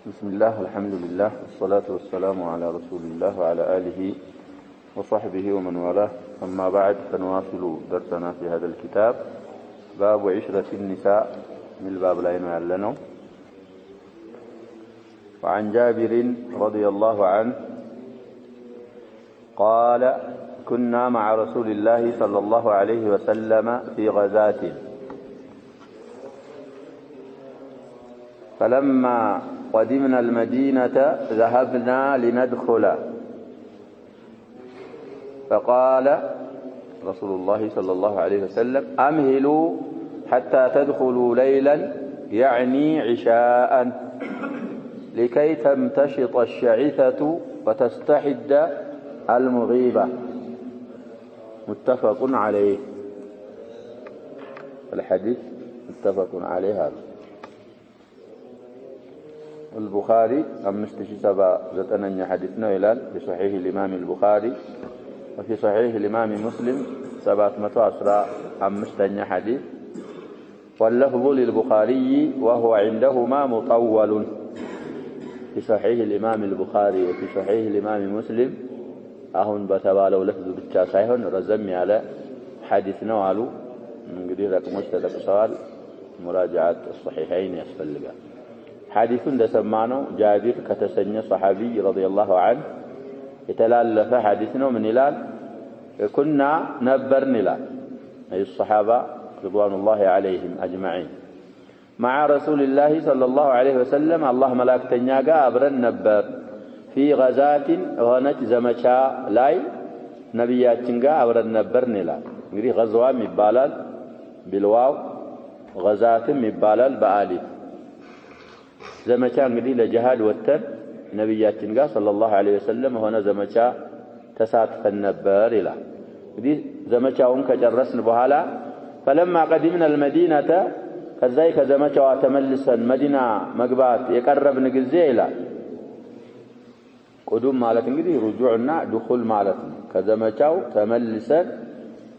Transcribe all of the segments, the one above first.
بسم الله الحمد لله والصلاة والسلام على رسول الله وعلى آله وصحبه ومن والاه. أما بعد فنواصل درسنا في هذا الكتاب باب عشرة النساء من الباب لا ينعلنه. وعن جابر رضي الله عنه قال كنا مع رسول الله صلى الله عليه وسلم في غزاة فلما قدمنا المدينة ذهبنا لندخل فقال رسول الله صلى الله عليه وسلم أمهلوا حتى تدخلوا ليلا يعني عشاء لكي تمتشط الشعثة وتستحد المغيبة. متفق عليه. الحديث متفق عليه. هذا البخاري 57 حديثنا إلى في صحيح الإمام البخاري وفي صحيح الإمام مسلم 715 حديث، واللفظ للبخاري وهو عندهما مطول. في صحيح الإمام البخاري وفي صحيح الإمام مسلم أهون بتبالو لفظ بالتاسعون رزم على حديثنا وعلو من قدير رقمش تلقصال مراجعة الصحيحين يسفلقا. حديث دسمانو جابر كتسنى صحابي رضي الله عنه يتلالف حديثنا من إلال كنا نبرن إلال أي الصحابة رضوان الله عليهم أجمعين مع رسول الله صلى الله عليه وسلم الله ملاك تنياقا أبرن نبر في غزاة وهنج زمشا لاي نبيات تنقا أبرن نبرن إلال نقري غزوة مبالال بالواو غزاة مبالال بآلف زمشا نقري لجهاد والتن نبيات تنقا صلى الله عليه وسلم وهنا زمشا تساتف النبر إلال نقري زمشا ونك جرسن بحالا فلما قدمنا المدينة كذلك زمشا وتملسا مدينة مقبات يقرب نقزي إلال قدوم مالت እንግዲህ رجوعنا دخول ማለት ነው። ከዘመቻው ተመልሰን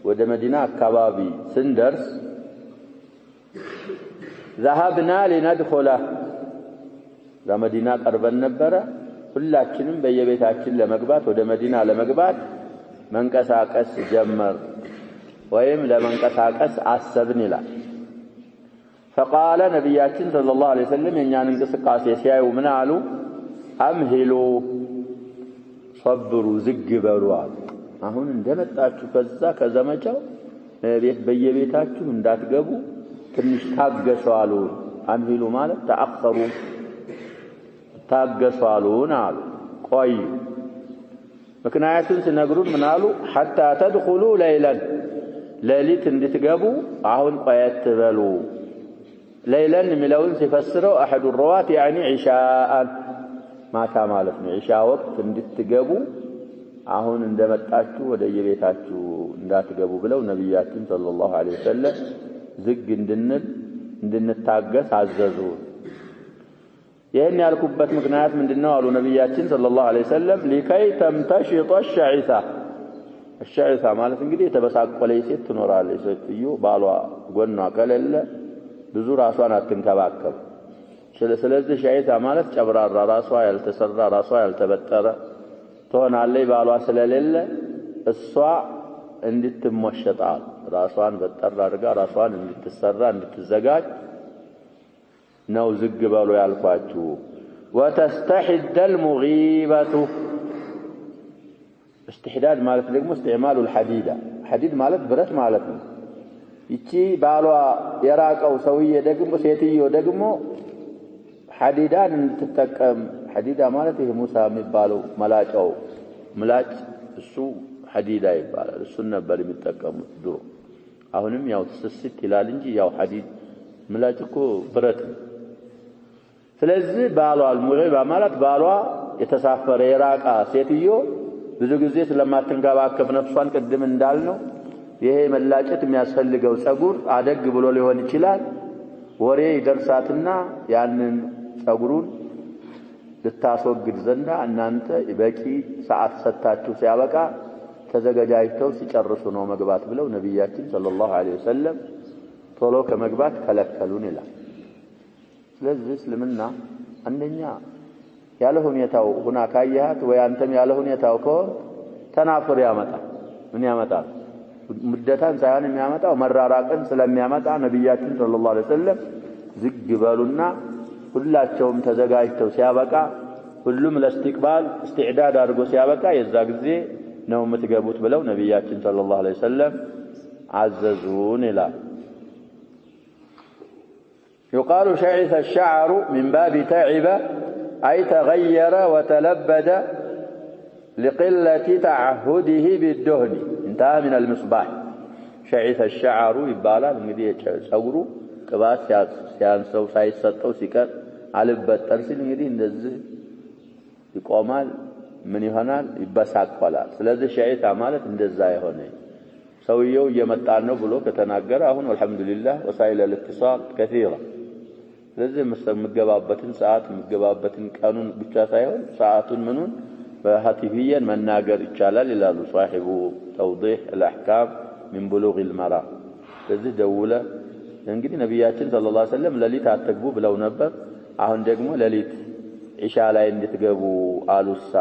ወደ መዲና አካባቢ ስንደርስ ذهبنا لندخل ለመዲና ቀርበን ነበረ። ሁላችንም በየቤታችን ለመግባት ወደ መዲና ለመግባት መንቀሳቀስ ጀመር ወይም ለመንቀሳቀስ አሰብን ይላል። فقال ነብያችን ሰለላሁ ዐለይሂ ወሰለም የኛን እንቅስቃሴ ሲያዩ ምን አሉ? አምሂሉ صبروا زግበሩ። አሁን እንደመጣችሁ ከዛ ከዘመቻው በየቤታችሁ እንዳትገቡ ትንሽ ታገሱ አሉ። አምሂሉ ማለት ተአخሩ ታገሱ አሉ። ቆይ ምክንያቱም ሲነግሩን ምን አሉ? حتى تدخلوا ليلا ሌሊት እንድትገቡ አሁን ቆየት በሉ። ليلا የሚለውን ሲፈስረው احد الرواه يعني عشاء ማታ ማለት ነው። ኢሻ ወቅት እንድትገቡ አሁን እንደመጣችሁ ወደ የቤታችሁ እንዳትገቡ ብለው ነብያችን ሰለላሁ ዐለይሂ ወሰለም ዝግ እንድንታገስ አዘዙ። ይሄን ያልኩበት ምክንያት ምንድነው አሉ ነብያችን ሰለላሁ ዐለይሂ ወሰለም لكي تمتشط الشعثة الشعثة ማለት እንግዲህ የተበሳቆለች ሴት ትኖራለች። ሴትዮ ባሏ ጎኗ ከሌለ ብዙ ራሷን አትንከባከብ። ስለዚህ ሻይታ ማለት ጨብራራ ራሷ ያልተሰራ ራሷ ያልተበጠረ ትሆናለች። ባሏ ስለሌለ እሷ እንድትሞሸጣል ራሷን በጠር አድርጋ ራሷን እንድትሰራ እንድትዘጋጅ ነው ዝግ በሉ ያልኳችሁ። وتستحد المغيبة استحداد ማለት ደግሞ استعمال الحديد حديد ማለት ብረት ማለት ነው። ይቺ ባሏ የራቀው ሰውዬ ደግሞ ሴትዮ ደግሞ ሐዲዳን እንድትጠቀም ሐዲዳ ማለት ይሄ ሙሳ የሚባለው መላጫው ምላጭ እሱ ሐዲዳ ይባላል። እሱን ነበር የሚጠቀሙት ድሮ። አሁንም ያው ስስት ይላል እንጂ ያው ሐዲድ ምላጭ እኮ ብረት ነው። ስለዚህ ባሏ ሙገባ ማለት ባሏ የተሳፈረ የራቃ ሴትዮ ብዙ ጊዜ ስለማትንከባከብ ነፍሷን ቅድም እንዳልነው ይሄ መላጨት የሚያስፈልገው ጸጉር አደግ ብሎ ሊሆን ይችላል። ወሬ ይደርሳትና ያንን ጸጉሩን ልታስወግድ ዘንዳ እናንተ በቂ ሰዓት ሰጣችሁ ሲያበቃ ተዘጋጅተው ሲጨርሱ ነው መግባት ብለው ነብያችን ሰለላሁ ዐለይሂ ወሰለም ቶሎ ከመግባት ከለከሉን ይላል። ስለዚህ እስልምና አንደኛ ያለ ሁኔታው ሁና ካያት ወይ አንተም ያለ ሁኔታው ከሆነ ተናፍር ያመጣል። ምን ያመጣል? ሙደታን ሳይሆን የሚያመጣው መራራቅን ስለሚያመጣ ነብያችን ሰለላሁ ዐለይሂ ወሰለም ዝግ በሉና ሁላቸውም ተዘጋጅተው ሲያበቃ ሁሉም ለእስቲቅባል استعداد አድርጎ ሲያበቃ የዛ ጊዜ ነው የምትገቡት ብለው ነብያችን ሰለላሁ ዐለይሂ ወሰለም አዘዙን ይላል። يقال شعث الشعر من باب تعب أي تغير وتلبد لقلة تعهده بالدهن انتهى من المصباح. شعث الشعر يبالا እንግዲህ ጸጉሩ ቅባት ሲያንሰው ሳይሰጠው ሲቀር አልበጠር ሲል እንግዲህ እንደዚህ ይቆማል። ምን ይሆናል? ይበሳቆላል። ስለዚህ ሸዒታ ማለት እንደዛ የሆነ ሰውየው እየመጣን ነው ብሎ ከተናገረ አሁን አልহামዱሊላህ ወሳኢል الاتصال كثيرة። ስለዚህ የምገባበትን ሰዓት የምገባበትን ቀኑን ብቻ ሳይሆን ሰዓቱን ምኑን በሃቲፊየን መናገር ይቻላል ይላሉ صاحب توضيح الاحكام من بلوغ المرام። ስለዚህ ደውለ እንግዲህ ነብያችን ሰለላሁ ዐለይሂ ወሰለም ለሊት አትግቡ ብለው ነበር። አሁን ደግሞ ለሊት ኢሻ ላይ እንድትገቡ አሉሳ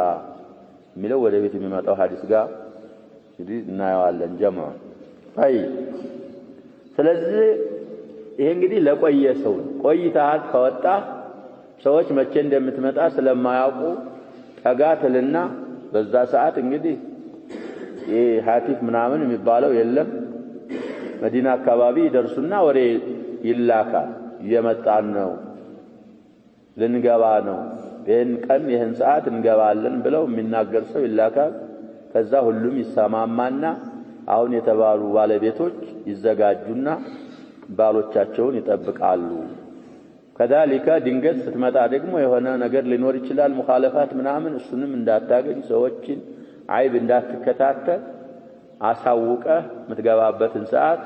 የሚለው ወደ ቤት የሚመጣው ሐዲስ ጋር እንግዲህ እናየዋለን ጀማዓ። አይ ስለዚህ ይሄ እንግዲህ ለቆየ ሰው ቆይተሃል ከወጣ ሰዎች መቼ እንደምትመጣ ስለማያውቁ ጠጋትልና በዛ ሰዓት እንግዲህ ይሄ ሐቲፍ ምናምን የሚባለው የለም። መዲና አካባቢ ይደርሱና ወሬ ይላካል። እየመጣን ነው ልንገባ ነው ይሄን ቀን ይሄን ሰዓት እንገባለን ብለው የሚናገር ሰው ይላካል። ከዛ ሁሉም ይሰማማና አሁን የተባሉ ባለቤቶች ይዘጋጁና ባሎቻቸውን ይጠብቃሉ። ከذلك ድንገት ስትመጣ ደግሞ የሆነ ነገር ሊኖር ይችላል ሙኻለፋት ምናምን እሱንም እንዳታገኝ ሰዎችን አይብ እንዳትከታተል አሳውቀህ የምትገባበትን ሰዓት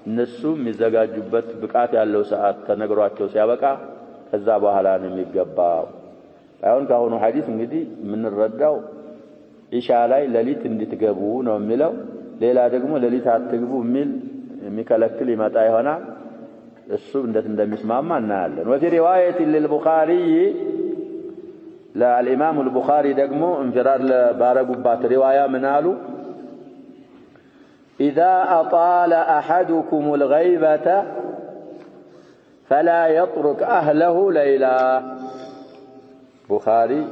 እነሱም የሚዘጋጁበት ብቃት ያለው ሰዓት ተነግሯቸው ሲያበቃ ከዛ በኋላ ነው የሚገባው። አሁን ካሁኑ ሐዲስ እንግዲህ የምንረዳው ኢሻ ላይ ለሊት እንድትገቡ ነው የሚለው። ሌላ ደግሞ ለሊት አትግቡ የሚል የሚከለክል ይመጣ ይሆናል። እሱ እንዴት እንደሚስማማ እናያለን። وفي روايه للبخاري للامام البخاري ደግሞ እንፍራድ ለባረጉባት ሪዋያ ምን አሉ? اذا اطال احدكم الغيبه فلا يترك اهله ليلا. بخاري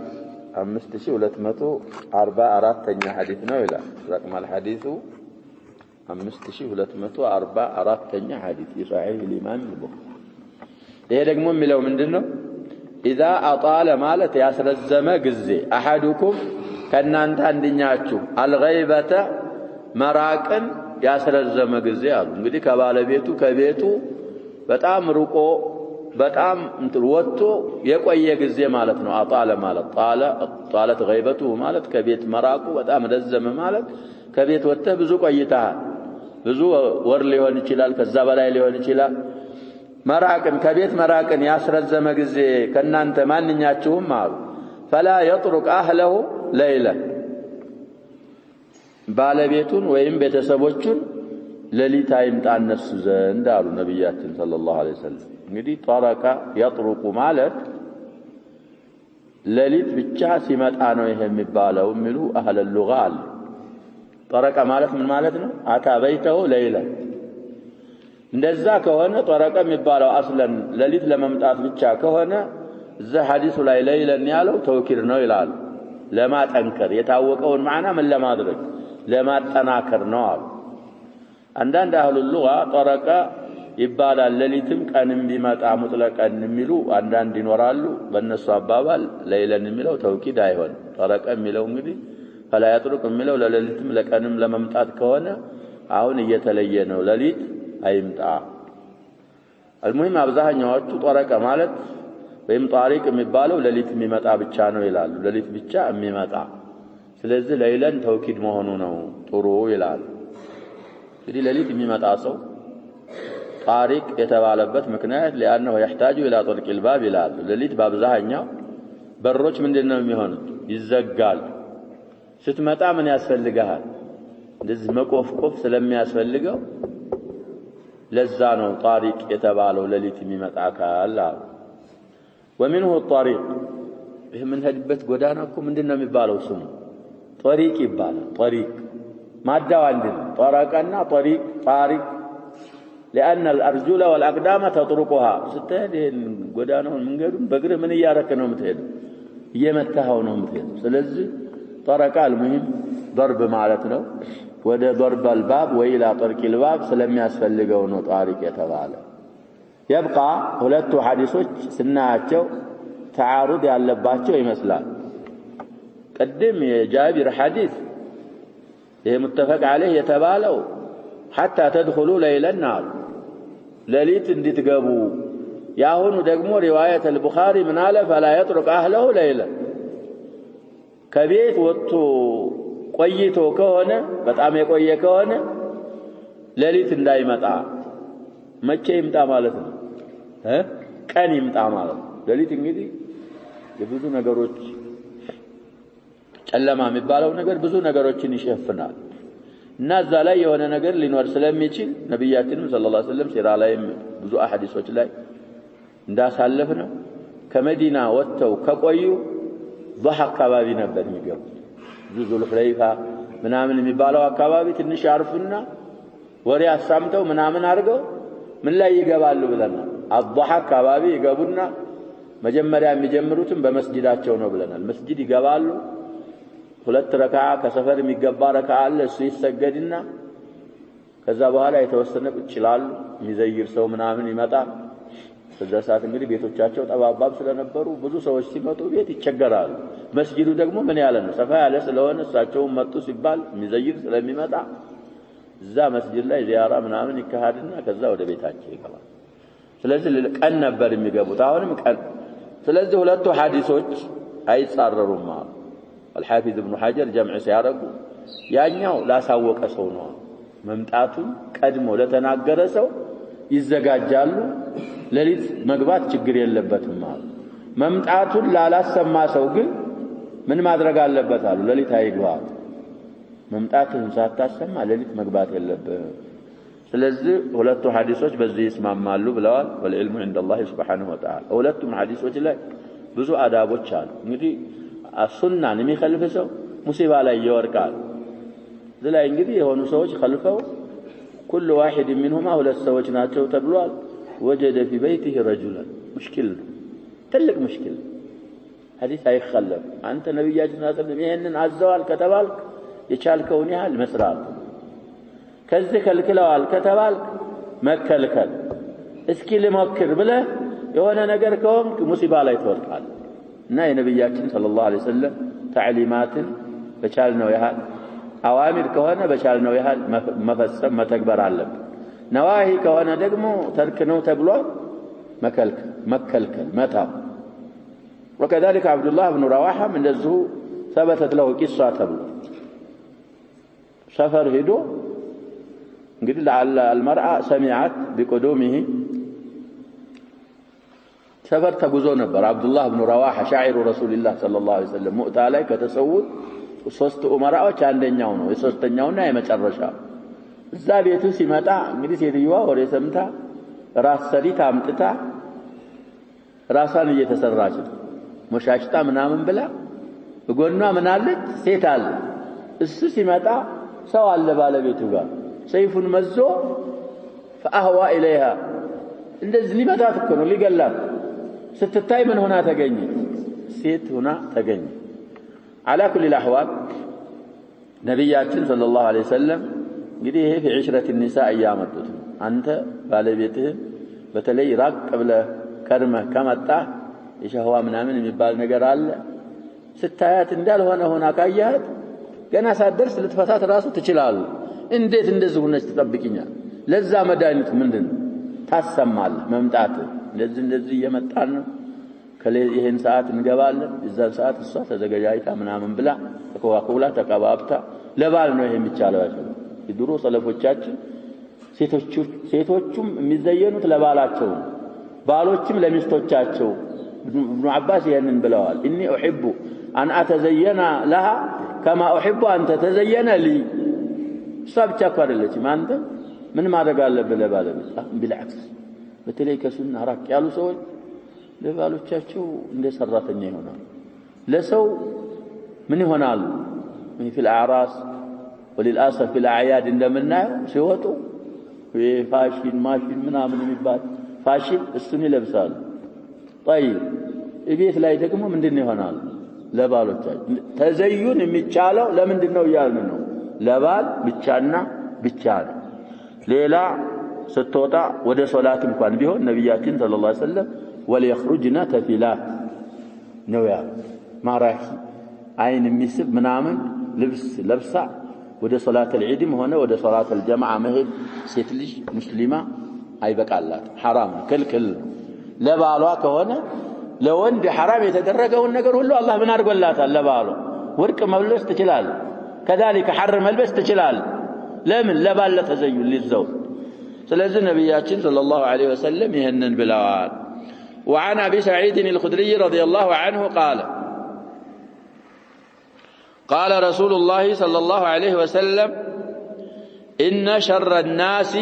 5244ኛ ሐዲስ ነው ይላል። رقم الحديث 5244ኛ ሐዲስ የصحيح الامام البخاري። ይሄ ደግሞ የሚለው ምንድነው? اذا اطال ማለት ያስረዘመ ጊዜ احدكم ከናንተ አንደኛችሁ الغيبه መራቅን ያስረዘመ ጊዜ አሉ። እንግዲህ ከባለቤቱ ከቤቱ በጣም ሩቆ በጣም ወጥቶ የቆየ ጊዜ ማለት ነው። አጣለ ማለት ጣለት ገይበቱ ማለት ከቤት መራቁ በጣም ረዘመ ማለት ከቤት ወጥተህ ብዙ ቆይተሃል። ብዙ ወር ሊሆን ይችላል፣ ከዛ በላይ ሊሆን ይችላል። መራቅን ከቤት መራቅን ያስረዘመ ጊዜ ከናንተ ማንኛችሁም አሉ فلا يترك اهله ليلا ባለቤቱን ወይም ቤተሰቦቹን ለሊት አይምጣ እነሱ ዘንድ አሉ ነብያችን ሰለላሁ ዐለይሂ ወሰለም። እንግዲህ ጠረቃ يطرق ማለት ለሊት ብቻ ሲመጣ ነው ይሄ የሚባለው የሚሉ አህለ اللغة አሉ። ጠረቃ ማለት ምን ማለት ነው? አታ በይተው ለይላ እንደዛ ከሆነ ጠረቃ የሚባለው አስለን ለሊት ለመምጣት ብቻ ከሆነ እዛ ሐዲሱ ላይ ለይለን ያለው ተውኪር ነው ይላል። ለማጠንከር የታወቀውን ማዕና ምን ለማድረግ ለማጠናከር ነው አሉ። አንዳንድ አህሉ اللغة ጠረቃ ይባላል ለሊትም ቀንም ቢመጣ ሙጥለቀን የሚሉ አንዳንድ ይኖራሉ። በእነሱ አባባል ለይለን የሚለው ተውኪድ አይሆን። ጠረቃ የሚለው እንግዲህ فلا يترك የሚለው ለሌሊትም ለቀንም ለመምጣት ከሆነ አሁን እየተለየ ነው፣ ለሊት አይምጣ። المهم አብዛኛዎቹ ጠረቃ ማለት ወይም ጣሪቅ የሚባለው ለሊት የሚመጣ ብቻ ነው ይላሉ። ለሊት ብቻ የሚመጣ ስለዚህ ለይለን ተውኪድ መሆኑ ነው ጥሩ ይላል። እንግዲህ ለሊት የሚመጣ ሰው ጣሪቅ የተባለበት ምክንያት لانه يحتاج الى طرق الباب ይላል። ለሊት በአብዛኛው በሮች ምንድነው የሚሆኑት? ይዘጋል። ስትመጣ ምን ያስፈልጋል? እንደዚህ መቆፍቆፍ ስለሚያስፈልገው ለዛ ነው ጣሪቅ የተባለው ለሊት የሚመጣ ካለ። ومنه الطريق የምንሄድበት ጎዳና እኮ ምንድነው የሚባለው ስሙ ጠሪቅ ይባላል ጠሪቅ ማዳው አንድ ነው ጠራቀና ጠሪቅ ጣሪቅ لأن الأرجل والأقدام تطرقها ستهد ጎዳናውን መንገዱን በእግር ምን ያረከ ነው የምትሄደው እየመታኸው ነው የምትሄደው ስለዚህ ጠረቃ المهم ضرب ማለት ነው ወደ ضرب الباب وإلى طرق الباب ስለሚያስፈልገው ነው ጣሪቅ የተባለ يبقى ሁለቱ ሐዲሶች ስናያቸው تعارض ያለባቸው ይመስላል ቀደም የጃቢር ሐዲስ ይሄ متفق عليه የተባለው حتى تدخلوا ليلا النار ليلت እንድትገቡ ያሁኑ ደግሞ روايه البخاري من قال فلا يترك اهله ليلا ከቤት ወጥቶ ቆይቶ ከሆነ በጣም የቆየ ከሆነ ለሊት እንዳይመጣ መቼ ይምጣ ማለት ነው ቀን ይምጣ ማለት ነው ለሊት እንግዲህ የብዙ ነገሮች ጨለማ የሚባለው ነገር ብዙ ነገሮችን ይሸፍናል እና እዛ ላይ የሆነ ነገር ሊኖር ስለሚችል ነብያችንም ሰለላሁ ዐለይሂ ወሰለም ሲራ ላይ ብዙ አሐዲሶች ላይ እንዳሳለፍነው ከመዲና ወጥተው ከቆዩ ضح አካባቢ ነበር የሚገቡት ዙል ሁለይፋ ምናምን የሚባለው አካባቢ ትንሽ ያርፉና ወሬ አሳምተው ምናምን አድርገው ምን ላይ ይገባሉ ብለናል አضح አካባቢ ይገቡና መጀመሪያ የሚጀምሩትን በመስጊዳቸው ነው ብለናል መስጊድ ይገባሉ ሁለት ረካዓ ከሰፈር የሚገባ ረካዓ አለ እሱ ይሰገድና ከዛ በኋላ የተወሰነ ይችላል የሚዘይር ሰው ምናምን ይመጣል በዛ ሰዓት እንግዲህ ቤቶቻቸው ጠባባብ ስለነበሩ ብዙ ሰዎች ሲመጡ ቤት ይቸገራሉ መስጊዱ ደግሞ ምን ያለ ነው ሰፋ ያለ ስለሆነ እሳቸው መጡ ሲባል የሚዘይር ስለሚመጣ እዛ መስጊድ ላይ ዚያራ ምናምን ይካሄድና ከዛ ወደ ቤታቸው ይገባል ስለዚህ ቀን ነበር የሚገቡት አሁንም ቀን ስለዚህ ሁለቱ ሐዲሶች አይጻረሩም الحافظ ابن حجر جمع ሲያረጉ ያኛው ላሳወቀ ሰው ነው መምጣቱን ቀድሞ ለተናገረ ሰው ይዘጋጃሉ ለሊት መግባት ችግር የለበትም ማለት መምጣቱን ላላሰማ ሰው ግን ምን ማድረግ አለበት አሉ ለሊት አይግባ መምጣቱን ሳታሰማ ለሊት መግባት የለበትም ስለዚህ ሁለቱ ሐዲሶች በዚህ ይስማማሉ ብለዋል والعلم عند الله سبحانه وتعالى ሁለቱም ሐዲሶች ላይ ብዙ አዳቦች አሉ እንግዲህ السنن የሚخልፍ ሰው ሙሲባ ላይ ይወርቃል ስለዚህ እንግዲህ የሆኑ ሰዎች ኸልፈው كل واحد منهما ሁለት ሰዎች ናቸው ተብሏል وجد في بيته رجلا مشكل ትልቅ مشكل حديث አይخلف አንተ ነብያችን ሰለላሁ ይሄንን አዘዋል ከተባልክ የቻልከውን ያህል መስራት ከዚህ ከልክለዋል ከተባልክ መከልከል እስኪ ልሞክር ብለህ የሆነ ነገር ከሆንክ ሙሲባ ላይ ትወርቃለህ እና የነብያችን ሰለላሁ ዐለይሂ ወሰለም ተዕሊማትን በቻልነው ያህል አዋሚር ከሆነ በቻልነው ያህል መፈጸም መተግበር አለብን ነዋሂ ከሆነ ደግሞ ተርክ ነው ተብሏል መከልከል መታው وكذلك عبد الله بن رواحه እንደዚሁ ثبتت له قصه ተብሎ ሰፈር ሄዶ እንግዲህ لعل المرأة سمعت بقدومه سفر تغزو ነበር አብዱላህ ኢብኑ ረዋሃ ሻዒሩ ረሱልላህ ሰለላሁ ዐለይሂ ወሰለም ሙእታ ላይ ከተሰውት ሶስት ኡመራዎች አንደኛው ነው የሶስተኛውና የመጨረሻው እዛ ቤቱ ሲመጣ እንግዲህ ሴትዮዋ ወሬ ሰምታ ራስ ሰሪት አምጥታ ራሷን እየተሰራች ሞሻሽታ ምናምን ብላ በጎኗ ምን አለች ሴት አለ እሱ ሲመጣ ሰው አለ ባለቤቱ ጋር ሰይፉን መዞ فأهوى إليها እንደዚህ ሊመታት እኮ ነው ሊገላት ስትታይ ምን ሆና ተገኘ ሴት ሆና ተገኘ على كل الاحوال ነብያችን ሰለላሁ ዐለይሂ ወሰለም እንግዲህ ይሄ في النساء ያመጡት አንተ ባለቤትህ በተለይ ራቅ ብለህ ከርመህ ከመጣ የሸህዋ ምናምን የሚባል ነገር አለ ስታያት እንዳልሆነ ሆና ካያት ገና ሳትደርስ ልትፈታት ራሱ ትችላለህ እንዴት እንደዚህ ሆነች ትጠብቂኛል ለዛ መድኃኒት ምንድነው ታሰማል መምጣት እንደዚህ እየመጣን ነው ይሄን ሰዓት እንገባለን እዛን ሰዓት እሷ ተዘጋጃይታ ምናምን ብላ ተከዋኩላ ተቀባብታ ለባል ነው ይሄ የሚቻለው የድሮ ሰለፎቻችን ሴቶቹም የሚዘየኑት ለባላቸው ባሎችም ለሚስቶቻቸው ابن عباس ይሄንን ብለዋል اني احب ان اتزين لها كما احب ان تتزين لي صابچ አቋረለች ማንተ ምን ማድረግ አለብህ ለባለቤት بالعكس በተለይ ከሱና ራቅ ያሉ ሰዎች ለባሎቻቸው እንደ ሰራተኛ ይሆናል ለሰው ምን ይሆናሉ في الأعراس وللأسف في الأعياد እንደምናየው ሲወጡ ፋሽን ማሽን ምናምን የሚባል ፋሽን እሱን ይለብሳሉ طيب እቤት ላይ ደግሞ ምንድነው ይሆናል ለባሎቻቸው ተዘዩን የሚቻለው ለምንድነው ያልን ነው ለባል ብቻና ብቻ ነው ሌላ ስትወጣ ወደ ሶላት እንኳን ቢሆን ነብያችን ሰለላሁ ዐለይሂ ወሰለም ወለይخرجنا ተፊላት ነው ያ ማራኪ አይን የሚስብ ምናምን ልብስ ለብሳ ወደ ሶላት العيድም ሆነ ወደ ሶላት الجمعه መሄድ ሴት ልጅ ሙስሊማ አይበቃላት حرام ክልክል ለባሏ ከሆነ ለወንድ حرام የተደረገውን ነገር ሁሉ አላህ ምን አድርጎላታል ለባሏ ወርቅ መልበስ ትችላል كذلك حر መልበስ ትችላል ለምን ለባለ ተዘዩን ሊዘው ስለዚህ ነብያችን ሰለላሁ ዐለይሂ ወሰለም ይሄንን ብለዋል وعن ابي سعيد الخدري رضي الله عنه قال رسول الله صلى الله عليه وسلم إن شر الناس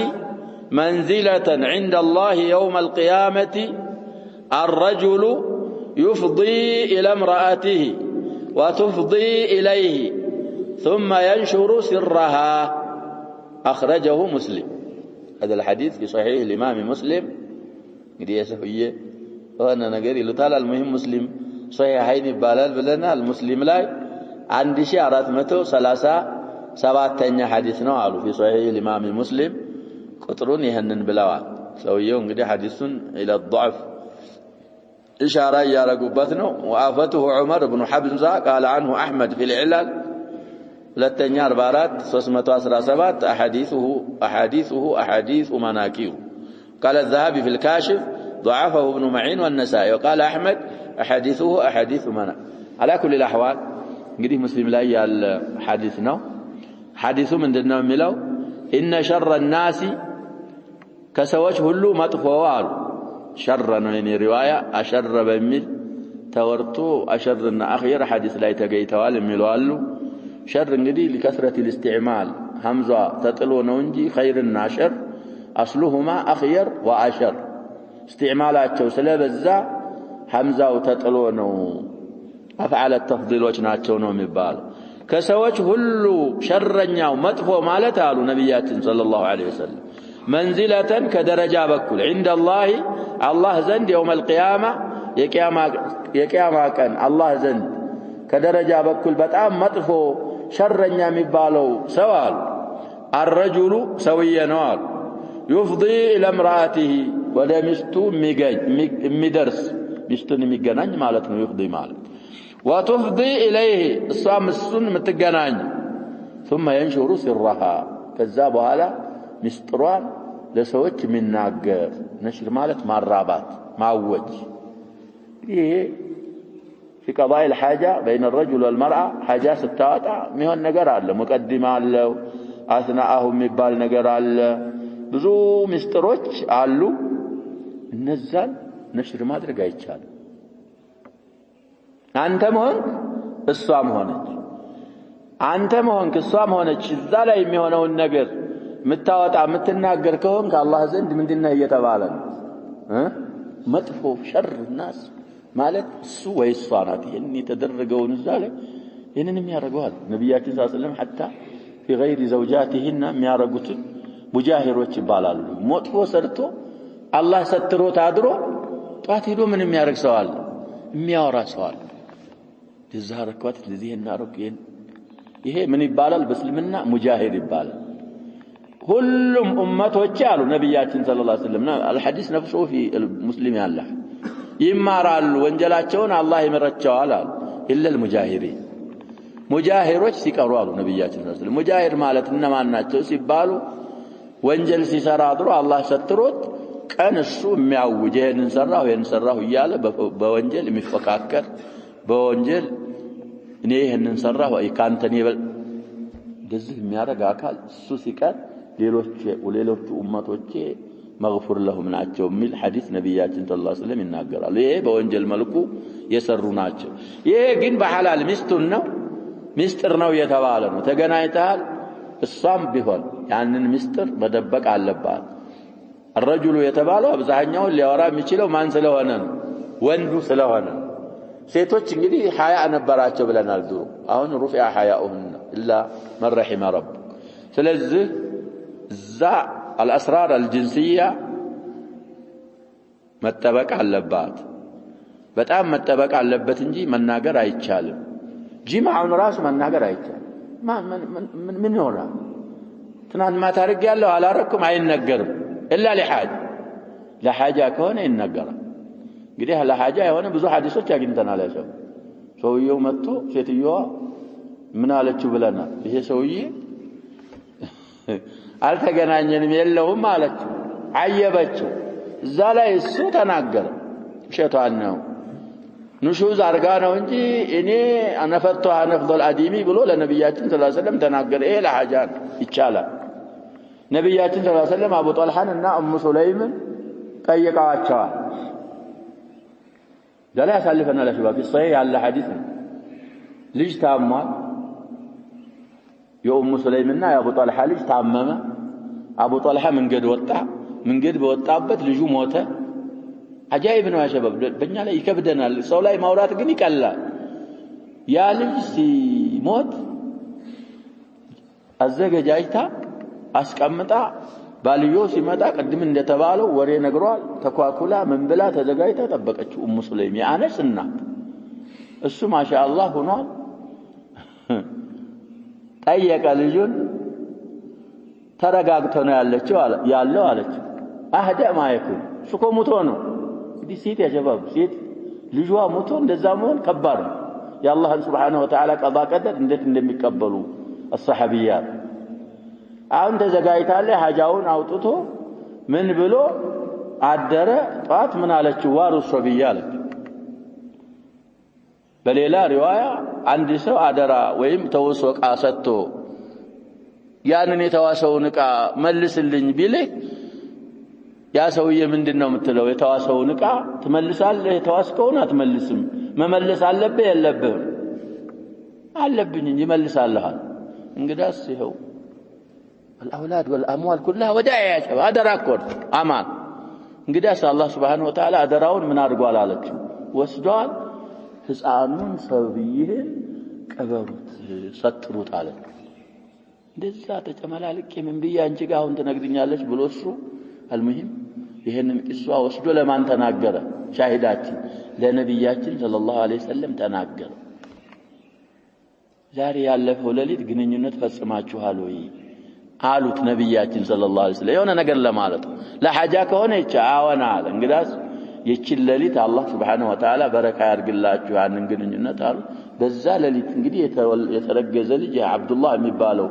منزلة عند الله يوم القيامة الرجل يفضي إلى امرأته وتفضي إليه ثم ينشر سرها أخرجه مسلم هذا الحديث في صحيح الإمام مسلم قد يسفيه وأنا نقري لطال المهم مسلم صحيحين بالال بلنا المسلم لا 1437 حديث ነው አሉ في صحيح الإمام مسلم ቁጥሩን ይሄንን ብለዋል ሰውየው እንግዲህ ሐዲሱን الى الضعف اشاره ያረጉበት ነው وافته عمر بن حمزة قال عنه احمد في العلل 244 احاديثه مناكير قال الذهبي في الكاشف ضعفه ابن معين والنسائي وقال احمد احاديث مناكير على كل الاحوال እንግዲህ ሙስሊም ላይ ያለ ሐዲስ ነው ሐዲሱ ምንድነው የሚለው ان شر الناس ከሰዎች ሁሉ መጥፎ አሉ شر ነው የኔ ሪዋያ አሸር በሚል ተወርቶ አሸርና አኺር ሐዲስ ላይ ተገይተዋል የሚሉ አሉ شر እንግዲህ لكثرة الاستعمال همزه ተጥሎ ነው እንጂ خيرና شر اصلهما اخير واشر استعمالاቸው ስለበዛ همزاው ተጥሎ ነው أفعل التفضيلوች ናቸው ነው የሚባለው ከሰዎች ሁሉ ሸረኛው መጥፎ ማለት አሉ ነብያችን ሰለላሁ ዐለይሂ ወሰለም መንዚለተን ከደረጃ በኩል عند الله الله ዘንድ يوم القيامه የቂያማ ቀን አላህ ዘንድ ከደረጃ በኩል በጣም መጥፎ ሸረኛ የሚባለው ሰው አሉ الرجل ሰውዬ ነው አሉ يفضي الى امراته ወደ ሚስቱ የሚደርስ ሚስቱን የሚገናኝ ማለት ነው يفضي ማለት وتفضي إليه الصامسون متجنان ثم ينشر سرها كذا بهالا مستروان لسوت من ناقر نشر مالت مرابات معوج إيه في قضاء الحاجة بين الرجل والمرأة حاجة ستاتا مهن نقر له مقدمة له أثناءهم مبال نقر له بزو مستروج علو النزال نشر ما أدري قايتشال አንተም ሆንክ እሷም ሆነች አንተም ሆንክ እሷም ሆነች እዛ ላይ የሚሆነውን ነገር ምታወጣ ምትናገር ከሆንክ አላህ ዘንድ ምንድነው እየተባለ ነው መጥፎ ሸር الناس ማለት እሱ ወይ እሷ ናት ይሄን የተደረገውን እዛ ላይ ይሄንንም ያረጋዋል ነብያችን ሰለላሁ ዐለይሂ ወሰለም حتى في غير زوجاتهن የሚያረጉት ሙጃሂሮች ይባላሉ መጥፎ ሰርቶ አላህ ሰትሮት አድሮ ጧት ሄዶ ምን የሚያረግ ሰው አለ የሚያወራ ሰው አለ ተዛረኳት ለዚህ እናረክ ይሄ ምን ይባላል በእስልምና ሙጃሂድ ይባላል ሁሉም ኡመቶች አሉ ነብያችን ሰለላሁ ዐለይሂ ወሰለም الحديث نفسه في المسلم ያለው ይማራሉ ወንጀላቸውን አላህ ይመረቻዋል አሉ ኢላ المجاهرين ሙጃሂሮች ሲቀሩ አሉ ነብያችን ሰለላሁ ዐለይሂ ወሰለም ሙጃሂር ማለት እነማን ናቸው ሲባሉ ወንጀል ሲሰራ አድሮ አላህ ሰትሮት ቀን እሱ የሚያውጅ ይሄንን ሰራሁ እያለ በወንጀል የሚፈካከር በወንጀል እኔ ይሄንን ሰራሁ ካንተን ይበል እንደዚህ የሚያረጋ አካል እሱ ሲቀር ሌሎች ኡመቶቼ መግፉር ለሁም ናቸው ሚል ሐዲስ ነብያችን ሰለላሁ ዐለይሂ ወሰለም ይናገራሉ ይሄ በወንጀል መልኩ የሰሩ ናቸው ይሄ ግን በሐላል ሚስቱን ነው ሚስጥር ነው የተባለ ነው ተገናኝተሃል እሷም ቢሆን ያንን ሚስጥር መደበቅ አለባት الرجل የተባለው አብዛኛው ሊያወራ የሚችለው ማን ስለሆነ ነው ወንዱ ስለሆነ ሴቶች እንግዲህ ሐያ ነበራቸው ብለናል ድሮ አሁን ሩፊዓ ሐያኡሁን ኢላ መን ረሒመ ረብ ስለዚህ እዛ الأسرار الجنسية መጠበቅ አለባት በጣም መጠበቅ አለበት እንጂ መናገር አይቻልም ጂማዑን ራስ መናገር አይቻልም ምን ይሆናል ትናንት ማታ አድርግ ያለው አላረኩም አይነገርም ኢላ ለሐጃ ከሆነ ይነገራል እንግዲህ ለሐጃ የሆነ ብዙ ሐዲሶች አግኝተናል ያለው ሰውየው መጥቶ ሴትዮዋ ምን አለችው ብለናል ይሄ ሰውዬ አልተገናኘንም የለውም አለችው አየበችው እዛ ላይ እሱ ተናገረ ሸይጣን ነው ንሹዝ አርጋ ነው እንጂ እኔ አነፈቱ አነፍضل አዲሚ ብሎ ለነብያችን ሰለላሁ ዐለይሂ ወሰለም ተናገረ ይሄ ለሐጃ ይቻላል ነብያችን ሰለላሁ ዐለይሂ ወሰለም አቡ ጦልሃን እና ኡሙ ሱለይምን ጠየቃቸዋል ዛሬ ያሳልፈና ለሽባብ ሶሂህ ያለ ሐዲስ ልጅ ታሟል የኡሙ ሱለይምና የአቡ ጦልሃ ልጅ ታመመ አቡ ጦልሃ መንገድ በወጣበት ልጁ ሞተ አጃይብ ነው ያሸባብ በእኛ ላይ ይከብደናል ሰው ላይ ማውራት ግን ይቀላል ያ ልጅ ሲሞት አዘገጃጅታ አስቀምጣ ባልዮ ሲመጣ ቀድም እንደተባለው ወሬ ነግሯል ተኳኩላ ምን ብላ ተዘጋጅታ ተጠበቀችው ኡሙ ሱለይም ያነስ እናት እሱ ማሻአላህ ሆኗል ጠየቀ ልጁን ተረጋግቶ ነው ያለው አለች አህደ ማይኩን ሱኮ ሙቶ ነው እንግዲህ ሴት ያሸባብ ሴት ልጇ ሙቶ እንደዛ መሆን ከባድ ነው የአላህን Subhanahu Wa Ta'ala ቀባ ቀደር እንዴት እንደሚቀበሉ الصحابيات አሁን ተዘጋጅታለ ሐጃውን አውጥቶ ምን ብሎ አደረ ጧት ምን አለችው ዋሩ ሶቢያ አለች በሌላ ሪዋያ አንድ ሰው አደራ ወይም ተወሶ ዕቃ ሰጥቶ ያንን የተዋሰውን ዕቃ መልስልኝ ቢልህ ያ ሰውዬ ምንድነው የምትለው የተዋሰውን ዕቃ ትመልሳለህ የተዋስከውን አትመልስም መመለስ አለብህ የለብህ አለብኝ እንጂ መልሳለህ እንግዳስ ይኸው الأولاد والأموال كلها ودائع أدراكون أمان እንግዲያስ አላህ Subhanahu Wa Ta'ala አደራውን ምን አድርጓል አለች ወስዷል ህፃኑን ሰውዬን ቀበሩት ሰጥሩት አለ እንደዛ ተጨመላልቄ ምን ብዬ አንቺ ጋር አሁን ትነግድኛለች ብሎ እሱ አልሙሂም ይሄንን ቂሷ ወስዶ ለማን ተናገረ ሻሂዳችን ለነብያችን ሰለላሁ ዐለይሂ ወሰለም ተናገረ ዛሬ ያለፈው ሌሊት ግንኙነት ፈጽማችኋል ወይ አሉት ነብያችን ሰለላሁ ዐለይሂ ወሰለም የሆነ ነገር ለማለት ለሐጃ ከሆነ ይቻዋና አለ እንግዳስ የቺን ሌሊት አላህ Subhanahu Wa Ta'ala በረካ ያርግላችሁ ያንን ግንኙነት አሉ በዛ ሌሊት እንግዲህ የተረገዘ ልጅ አብዱላህ የሚባለው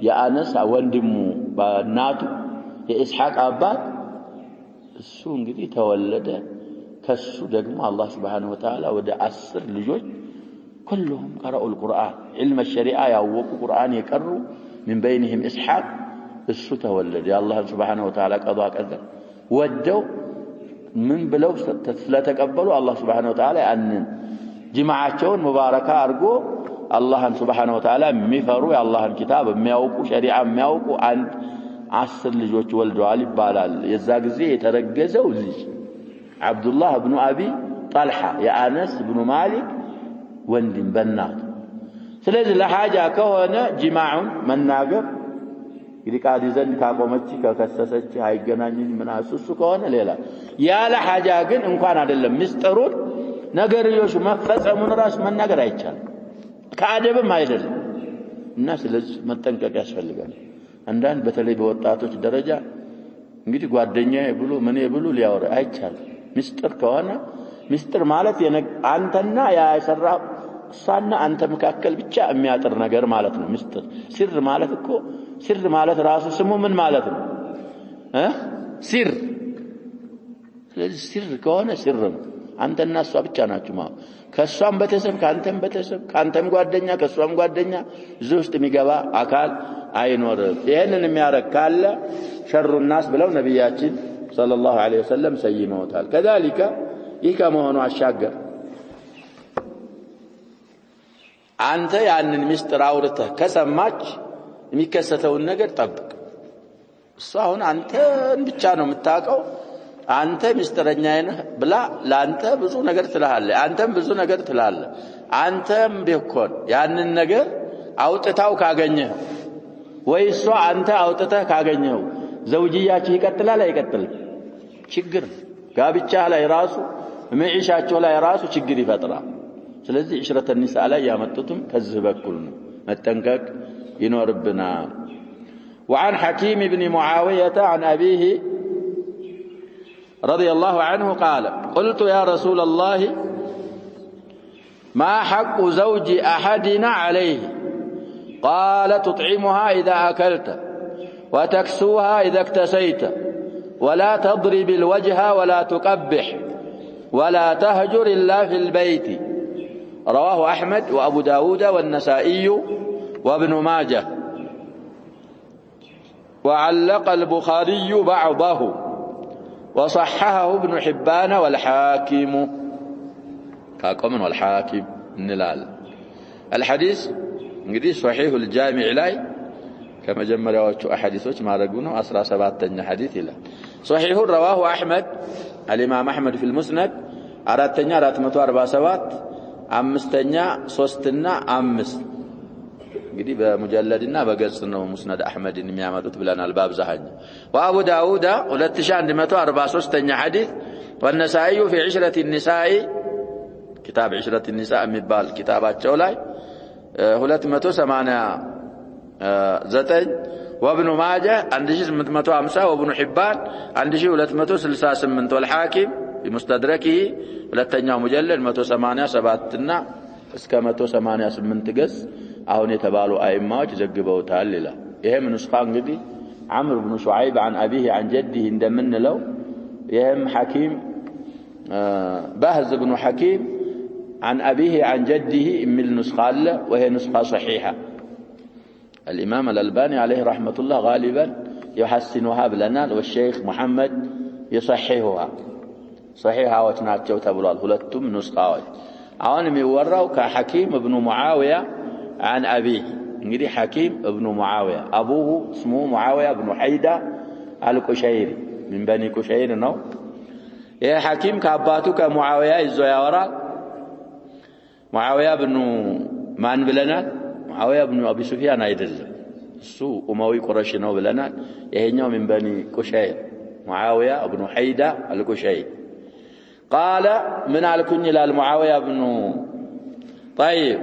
የአነስ ወንድሙ በእናቱ የኢስሐቅ አባት እሱ እንግዲህ ተወለደ ከሱ ደግሞ አላህ Subhanahu Wa Ta'ala ወደ 10 ልጆች كلهم قرأوا القرآن علم الشريعة يعوقوا قرآن يقروا من بينهم إسحاق እሱ ተወለደ የአላህ Subhanahu Wa Ta'ala ቀዷ ቀደር ወደው ምን ብለው ስለተቀበሉ አላህ Subhanahu Wa Ta'ala ያንን ጅማዓቸውን ሙባረካ አርጎ አላህን Subhanahu Wa Ta'ala የሚፈሩ የአላህን ኪታብ የሚያውቁ ሸሪዓ የሚያውቁ አንድ 10 ልጆች ወልደዋል ይባላል የዛ ጊዜ የተረገዘው ልጅ አብዱላህ ኢብኑ አቢ ጣልሃ የአነስ ኢብኑ ማሊክ ወንድም በእናቱ ስለዚህ ለሐጃ ከሆነ ጅማዑን መናገር ይልቃዲ ዘንድ ካቆመች ከከሰሰች አይገናኝም ምናሱሱ ከሆነ ሌላ ያለ ሐጃ ግን እንኳን አይደለም ምስጥሩን ነገርዮሽ መፈጸሙን ራስ መናገር አይቻልም ከአደብም አይደለም እና ስለዚህ መጠንቀቅ ያስፈልጋል አንዳንድ በተለይ በወጣቶች ደረጃ እንግዲህ ጓደኛዬ ብሎ ምን ብሎ ሊያወራ አይቻልም ምስጥር ከሆነ ምስጥር ማለት አንተና ያሰራ እሷና አንተ መካከል ብቻ የሚያጥር ነገር ማለት ነው ምስጥር ሲር ማለት እኮ ሲር ማለት ራሱ ስሙ ምን ማለት ነው ሲር ስለዚህ ሲር ከሆነ ሲር ነው አንተና እሷ ብቻ ናችሁ ማለት ከሷም በተሰብ ካንተም ጓደኛ ከሷም ጓደኛ እዚህ ውስጥ የሚገባ አካል አይኖርም ይሄንን የሚያረክ ካለ ሸሩ الناس ብለው ነብያችን ሰለላሁ ዐለይሂ ወሰለም ሰይመውታል ከذلك ይህ ከመሆኑ አሻገር አንተ ያንን ምስጥር አውርተህ ከሰማች የሚከሰተውን ነገር ጠብቅ እሷ አሁን አንተን ብቻ ነው የምታውቀው አንተ ሚስጥረኛዬ ነህ ብላ ለአንተ ብዙ ነገር ትልሃለች አንተም ብዙ ነገር ትላለህ አንተም ቢሆን ያንን ነገር አውጥታው ካገኘህ ወይ እሷ አንተ አውጥተህ ካገኘው ዘውጅያችሁ ይቀጥላል አይቀጥልም ችግር ጋብቻ ላይ ራሱ መዒሻቸው ላይ ራሱ ችግር ይፈጥራል ስለዚህ ዕሽረተ ኒሳ ላይ ያመጡትም ከዚህ በኩል ነው መጠንቀቅ ይኖርብና وعن حكيم بن معاوية عن أبيه رضي الله عنه قال قلت يا رسول الله ما حق زوج أحدنا عليه قال تطعمها إذا أكلت وتكسوها إذا اكتسيت ولا تضرب الوجه ولا تقبح ولا تهجر إلا في البيت رواه أحمد وأبو داود والنسائي وابن ماجه وعلق البخاري بعضه وصححه ابن حبان والحاكم كاكم والحاكم نلال الحديث እንግዲህ صحيح الجامع ላይ ከመጀመሪያዎቹ አሐዲሶች ማረጉ ነው 17ኛ ሐዲስ ይላል صحيح رواه احمد الامام احمد في المسند አራተኛ 447 አምስተኛ 3 እና 5 እንግዲህ በሙጀለድና በገጽ ነው ሙስነድ አህመድን የሚያመጡት ብለናል በአብዛኛው ወአቡ ዳውድ 2143ኛ ሐዲስ والنسائي في عشرة النساء كتاب عشرة النساء የሚባል ኪታባቸው ላይ 289 وابن ماجه 1850 وابن حبان 1268 والحاكم بمستدركه ሁለተኛው ሙጀለድ 187 እና እስከ 188 ገጽ አሁን የተባሉ አይማዎች ዘግበውታል ይላል ይሄም ንስኻ እንግዲህ عمرو بن شعيب عن أبيه عن جده እንደምንለው ይሄም حكيم بهز بن حكيم عن أبيه عن جده من نسخة له وهي نسخة صحيحة الإمام الألباني عليه رحمة الله غالبا يحسنها بلنا والشيخ محمد يصححها صحيحة وتناتشو تبلال هلتم نسخة عوانم يوراو كحكيم ابن معاوية عن أبيه انجدي حكيم ابن معاوية أبوه اسمه معاوية بن حيدة الكشيري من بني كشير نو يا حكيم كأباتك معاوية الزيارة معاوية بن من بلنا معاوية بن أبي سفيان أيدل سو أموي قريش نو بلنا يهنيو من بني كشير معاوية بن حيدة الكشير قال من الكني للمعاوية بن طيب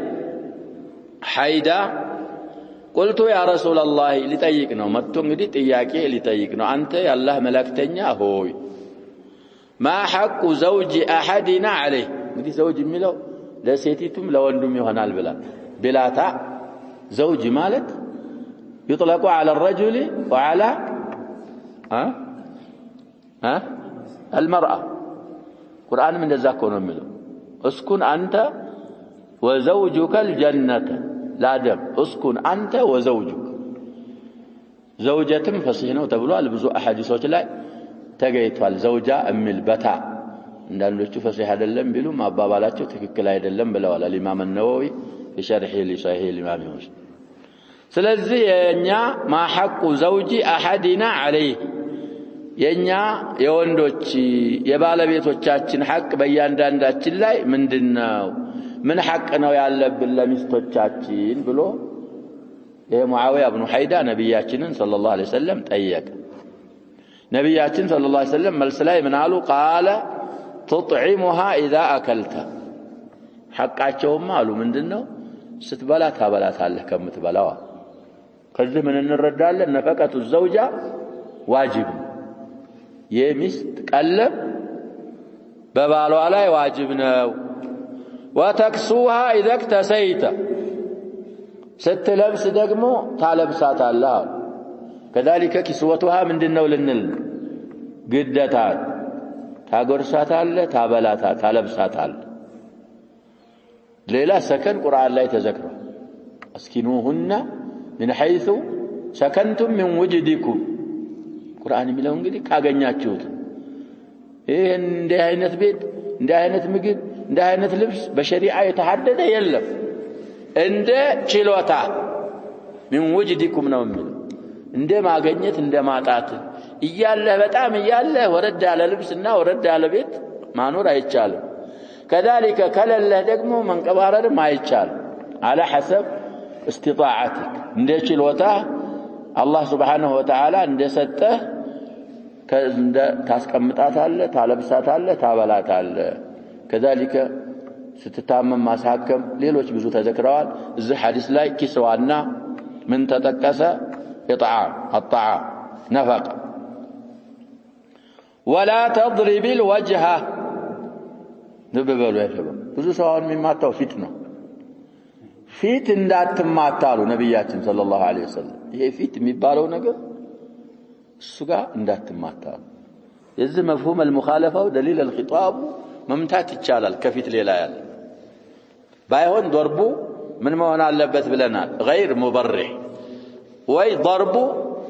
حيدة قلت يا رسول الله لتيقنا متون دي ጥያቄ لتيقنا أنت يا الله ملكتنيا هوي ما حق زوج أحدنا عليه دي زوج የሚለው ለሴቲቱም ለወንዱም ይሆናል بلاታ زوج ማለት يطلق على الرجل وعلى المرأة قرآن من ذاك ونمله اسكن أنت وزوجك الجنة لا دم اسكن أنت وزوجك زوجتم فصيحنا وتبلوا لبزو أحاديثوች ላይ ተገይቷል زوجة أم البتاع እንዳንዶቹ فصيح አይደለም ቢሉ ማባባላቸው ትክክል አይደለም ብለዋል الإمام النووي في شرحه لصحيح الإمام مسلم ስለዚህ የኛ ما حق زوج أحدنا عليه የኛ የወንዶች የባለቤቶቻችን ሐቅ በእያንዳንዳችን ላይ ምንድነው ምን ሐቅ ነው ያለብን ለሚስቶቻችን ብሎ የሙዓዊያ ኢብኑ ሐይዳ ነብያችንን ሰለላሁ ዐለይሂ ወሰለም ጠየቀ ነብያችን ሰለላሁ ዐለይሂ ወሰለም መልስ ላይ ምን አሉ قال تطعمها اذا اكلت ሐቃቸውም አሉ ምንድነው ስትበላ ታበላታለህ ከምትበላው ከዚህ ምን እንረዳለን ነፈቀቱ ዘውጃ ዋጅብ የሚስት ቀለብ በባሏ ላይ ዋጅብ ነው وتكسوها اذا اكتسيت ስትለብስ ደግሞ ታለብሳታለህ كذلك كسوتها ምንድነው ልንል ግዴታ ታጎርሳታለህ ታበላታለህ ታለብሳታለህ ሌላ ሰከን ቁርአን ላይ ተዘክሯል اسكنوهن من حيث سكنتم من وجدكم ቁርአን የሚለው እንግዲህ ካገኛችሁት ይሄ እንደ አይነት ቤት እንደ አይነት ምግብ እንደ አይነት ልብስ በሸሪዓ የተሐደደ የለም እንደ ችሎታ من وجدكم ነው የሚለው እንደ ማገኘት እንደ ማጣት እያለህ በጣም እያለህ ወረድ ያለ ልብስና ወረድ ያለ ቤት ማኖር አይቻልም። كذلك ከለለህ ደግሞ መንቀባረርም አይቻልም። على حسب استطاعتك እንደ ችሎታህ አላህ Subhanahu Wa Ta'ala እንደሰጠህ ታስቀምጣታለህ፣ ታለብሳታለህ፣ ታበላታለህ። كذلك ስትታመም ማሳከም ሌሎች ብዙ ተዘክረዋል። እዚህ ሐዲስ ላይ ኪስዋና ምን ተጠቀሰ? ኢጥዓም الطعام نفقة. ولا تضرب الوجه ንብበሉ ያሸበ ብዙ ሰውን የሚማታው ፊት ነው። ፊት እንዳትማታሉ ነብያችን ሰለላሁ ዐለይሂ ወሰለም ይሄ ፊት የሚባለው ነገር እሱ ጋር እንዳትማታሉ። የዚህ መፍሁም المخالفه دليل الخطاب መምታት ይቻላል ከፊት ሌላ ያለ ባይሆን ضرቡ ምን መሆን አለበት ብለናል? غير مبرح ወይ ضرቡ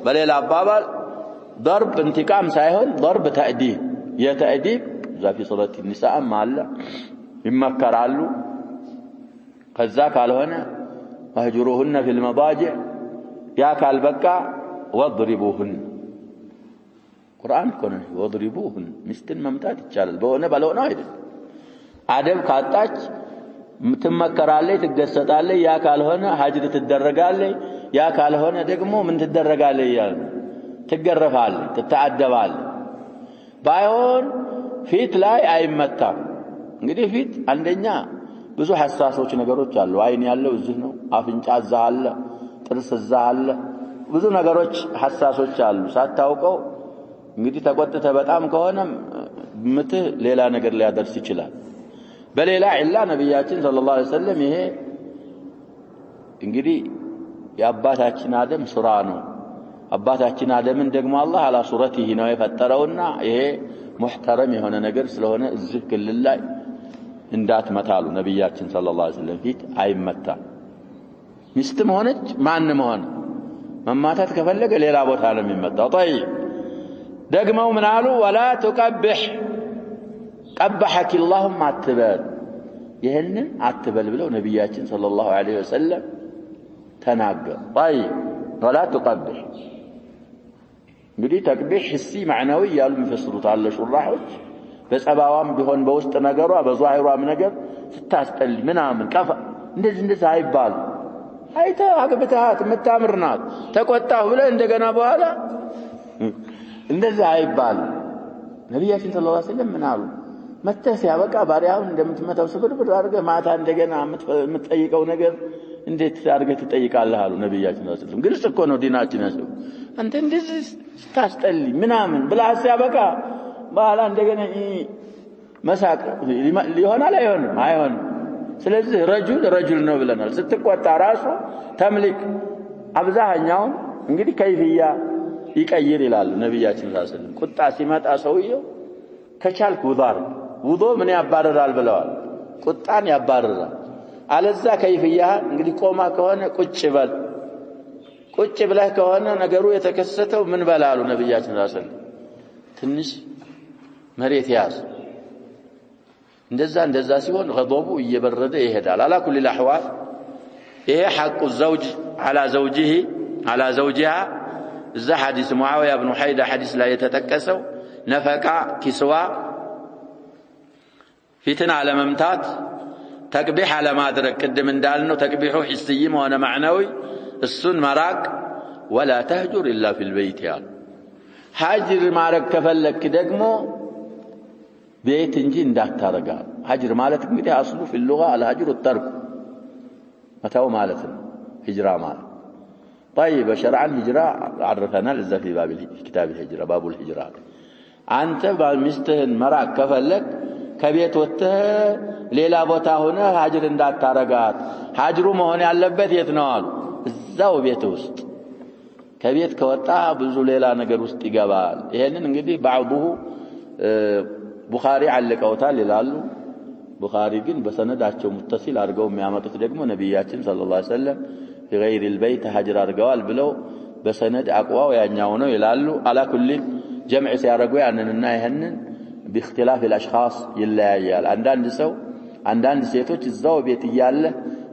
በሌላ አባባል ضرب انتقام ሳይሆን ضرب تأديب የተأديب ذا في صورة النساء ማለ ይመከራሉ። ከዛ ካልሆነ اهجروهن في المضاجع ያ ካልበቃ وضربوهن ቁርአን ኮነ وضربوهن ሚስትን መምታት ይቻላል በሆነ ባልሆነ አይደል። አደብ ካጣች ትመከራለች፣ ትገሰጣለች። ያ ካልሆነ ሀጅር ትደረጋለች። ያ ካልሆነ ደግሞ ምን ትደረጋለች? ይላል ትገረፋለች፣ ትተአደባለች። ባይሆን ፊት ላይ አይመታም። እንግዲህ ፊት አንደኛ ብዙ ሐሳሶች ነገሮች አሉ። አይን ያለው እዚህ ነው፣ አፍንጫ እዛ አለ፣ ጥርስ እዛ አለ። ብዙ ነገሮች ሐሳሶች አሉ። ሳታውቀው እንግዲህ ተቆጥተ በጣም ከሆነ ምትህ ሌላ ነገር ሊያደርስ ይችላል። በሌላ ኢላ ነብያችን ሰለላሁ ዐለይሂ ወሰለም ይሄ እንግዲህ የአባታችን አደም ሱራ ነው። አባታችን አደምን ደግሞ አላህ አላ ሱረቲሂ ነው የፈጠረውና ይሄ ሙህተረም የሆነ ነገር ስለሆነ እዚህ ክልል ላይ እንዳትመታሉ ነብያችን ሰለላሁ ዐለይሂ ወሰለም ፊት አይመታም። ሚስትም ሆነች ማንም ሆነ መማታት ከፈለገ ሌላ ቦታ ነው የሚመታው። طيب ደግመው ምን አሉ? ولا تقبح قبحك اللهم አትበል፣ ይሄንን አትበል ብለው ነብያችን ሰለላሁ ዐለይሂ ወሰለም ተናገሩ። طيب ولا تقبح እንግዲህ ተቅቢህ ሂሲ ማዕናዊ ያሉ የሚፈስሩት አለ ሹራሖች። በጸባዋም ቢሆን በውስጥ ነገሯ በዛሂሯም ነገር ስታስጠል ምናምን ከፋ እንደዚህ አይባል። አይተ አግብታት የምታምርናት ተቆጣሁ ብለህ እንደገና በኋላ እንደዚህ አይባል። ነብያችን ሰለላሁ ዐለይሂ ወሰለም ምን አሉ? መተህ ሲያበቃ ባሪያውን እንደምትመታው ስብርብር አድርገህ ማታ እንደገና የምትጠይቀው ነገር እንዴት አድርገህ ትጠይቃለህ አሉ ነብያችን ሰለላሁ ዐለይሂ ወሰለም። ግልጽ እኮ ነው ዲናችን ያለው። አንተ እንደዚህ ስታስጠልይ ምናምን ብላ ሲያበቃ በኋላ እንደገና መሳቅ ሊሆናል አይሆንም። ስለዚህ ረጁል ነው ብለናል። ስትቆጣ ራሱ ተምሊክ አብዛኛውን እንግዲህ ከይፍያ ይቀይር ይላል ነብያችን ሰለላሁ ዐለይሂ ወሰለም። ቁጣ ሲመጣ ሰውየው ከቻልክ ውዶ ምን ያባረራል ብለዋል? ቁጣን ያባረራል። አለዛ ከይፍያ እንግዲህ ቆማ ከሆነ ቁጭ ብለህ ከሆነ ነገሩ የተከሰተው ምን በላሉ ነብያችን ሰለላሁ ዐለይሂ ወሰለም ትንሽ መሬት ያዝ። እንደዛ ሲሆን غضቡ እየበረደ ይሄዳል። على كل الاحوال ይሄ حق الزوج على زوجه على زوجها እዛ ሐዲስ ሙዓዊያ ኢብኑ ሐይዳ ሐዲስ ላይ የተጠቀሰው ነፈቃ ኪስዋ ፊትን አለመምታት ተቅቢህ አለማድረግ ቅድም እንዳልነው ተቅቢሁ ሂስይም ሆነ ማዕናዊ እሱን መራቅ ولا تهجر الا في البيت ያል ሀጅር ማረግ ከፈለክ ደግሞ ቤት እንጂ እንዳታረጋ። ሀጅር ማለት እንግዲህ አስሉ في اللغه الهجر الترك መተው ማለት ነው ሂጅራ ማለት። طيب شرعا هجرة عرفنا لذا في باب كتاب الهجرة باب الهجرة አንተ ባልሚስትህን መራቅ ከፈለክ ከቤት ወጥተህ ሌላ ቦታ ሆነ ሀጅር እንዳታረጋት። ሀጅሩ መሆን ያለበት የት ነው አሉ? እዛው ቤት ውስጥ። ከቤት ከወጣ ብዙ ሌላ ነገር ውስጥ ይገባል። ይሄንን እንግዲህ بعضه ቡኻሪ አለቀውታል ይላሉ። ቡኻሪ ግን በሰነዳቸው ሙተሲል አድርገው የሚያመጡት ደግሞ ነብያችን ሰለላሁ ዐለይሂ ወሰለም في غير البيت هجر አድርገዋል ብለው በሰነድ አቅዋው ያኛው ነው ይላሉ። على كل جمع ሲያረጉ ያንንና ይሄንን باختلاف الاشخاص ይለያያል። አንዳንድ ሴቶች እዛው ቤት እያለ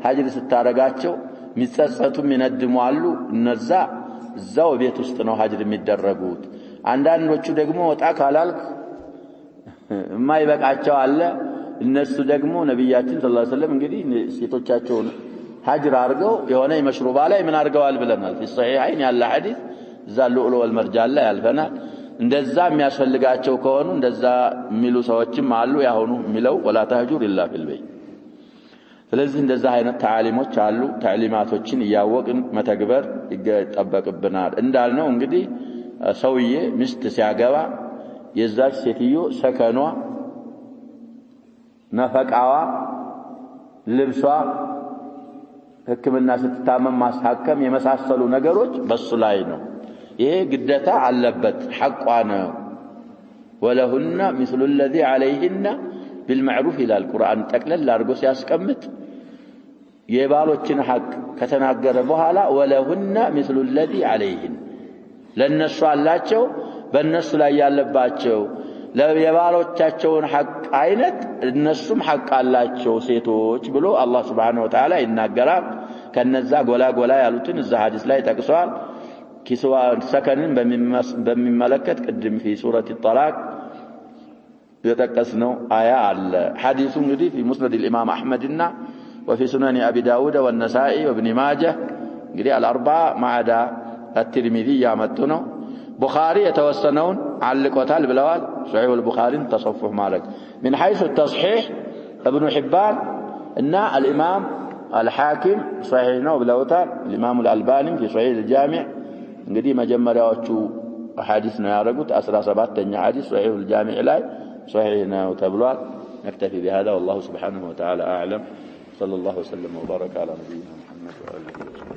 ሀጅር ስታረጋቸው የሚጸጸቱ የሚነድሙ አሉ። እነዛ እዛው ቤት ውስጥ ነው ሀጅር የሚደረጉት። አንዳንዶቹ ደግሞ ወጣ ካላልክ የማይበቃቸው አለ። እነሱ ደግሞ ነብያችን ሰለላሁ ዐለይሂ ወሰለም እንግዲህ ሴቶቻቸውን ሀጅር አድርገው የሆነ መሽሩባ ላይ ምን አድርገዋል ብለናል። في الصحيحين ያለ ሐዲስ እዛ ሉዕሉ ወልመርጃን ላይ ያልፈናል። እንደዛ የሚያስፈልጋቸው ከሆኑ እንደዛ የሚሉ ሰዎችም አሉ። ያሁኑ የሚለው ወላ ተህጁር ኢላ ፊል በይት። ስለዚህ እንደዛ አይነት ተዓሊሞች አሉ። ተዕሊማቶችን እያወቅን መተግበር ይጠበቅብናል። እንዳልነው እንግዲህ ሰውዬ ሚስት ሲያገባ የዛች ሴትዮ ሰከኗ፣ ነፈቃዋ፣ ልብሷ፣ ሕክምና ስትታመም ማስሐከም የመሳሰሉ ነገሮች በሱ ላይ ነው። ይሄ ግዴታ አለበት፣ ሐቋ ነው። ወለሁነ ሚስሉ الذي عليهن بالمعروف ይላል ቁርአን ጠቅለል አድርጎ ሲያስቀምጥ የባሎችን ሐቅ ከተናገረ በኋላ ወለሁነ ሚስሉ الذي عليهن ለነሱ አላቸው በእነሱ ላይ ያለባቸው የባሎቻቸውን ሐቅ አይነት እነሱም ሐቅ አላቸው ሴቶች ብሎ አላህ Subhanahu Wa Ta'ala ይናገራል። ከነዛ ጎላ ጎላ ያሉትን እዛ ሐዲስ ላይ ጠቅሷል። ኪስዋ ሰከንን በሚመለከት ቅድም في سورة الطلاق يتقسنوا آية على حديث እንግዲህ في مسند الإمام أحمد وفي سنن أبي داود والنسائي وابن ماجه እንግዲህ الأربعة ما عدا الترمذي ያመጡነው بخاري يتوسنون علقوታል ብለዋል። صحيح البخاري تصفح مالك من حيث التصحيح ابن حبان ان الامام الحاكم صحيح ነው ብለውታል። الامام الألباني في صحيح الجامع እንግዲህ መጀመሪያዎቹ ሐዲስ ነው ያደረጉት 17ኛ ሐዲስ صحيح الجامع ላይ صحيح ነው ተብሏል። نكتفي بهذا والله سبحانه وتعالى اعلم. صلى الله وسلم وبارك على نبينا محمد وآله وصحبه.